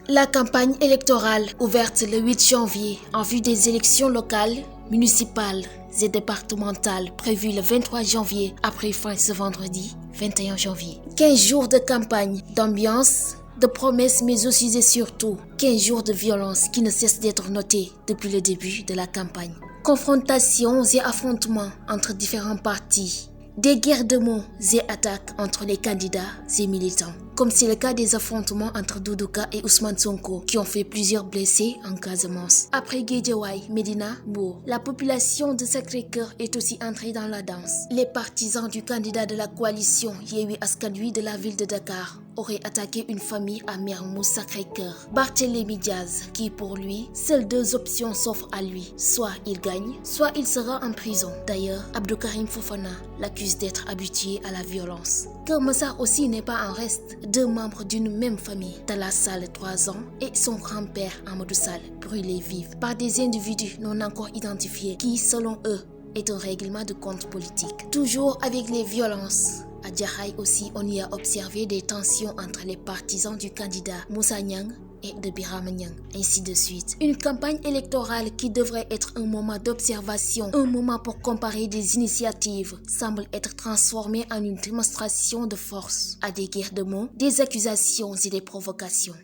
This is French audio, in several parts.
La campagne électorale ouverte le 8 janvier en vue des élections locales, municipales et départementales prévues le 23 janvier après fin ce vendredi 21 janvier. 15 jours de campagne, d'ambiance, de promesses mais aussi et surtout 15 jours de violence qui ne cessent d'être notés depuis le début de la campagne. Confrontations et affrontements entre différents partis. Des guerres de mots et attaques entre les candidats et militants. Comme c'est le cas des affrontements entre Doudou Ka et Ousmane Sonko qui ont fait plusieurs blessés en Casamance. Après Guédiawaye, Médina, Mbour, la population de Sacré-Cœur est aussi entrée dans la danse. Les partisans du candidat de la coalition Yewwi Askan Wi de la ville de Dakar auraient attaqué une famille à Mermoz Sacré-Cœur. Barthélémy Diaz, qui pour lui, seules deux options s'offrent à lui. Soit il gagne, soit il sera en prison. D'ailleurs, Abdou Karim Fofana l'accuse d'être habitué à la violence. Keur Massar aussi n'est pas en reste. Deux membres d'une même famille, Talla Sall 3 ans et son grand-père Amadou Sall, brûlés vifs par des individus non encore identifiés qui, selon eux, est un règlement de compte politique. Toujours avec les violences. À Jaxaay aussi, on y a observé des tensions entre les partisans du candidat Moussa Niang et de Birama Niang, ainsi de suite. Une campagne électorale qui devrait être un moment d'observation, un moment pour comparer des initiatives, semble être transformée en une démonstration de force, à des guerres de mots, des accusations et des provocations.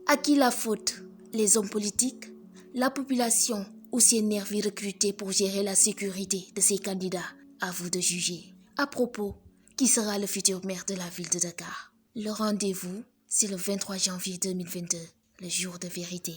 À qui la faute? Les hommes politiques? La population ou ces nervis recrutés pour gérer la sécurité de ces candidats? À vous de juger. À propos, qui sera le futur maire de la ville de Dakar? Le rendez-vous, c'est le 23 janvier 2022, le jour de vérité.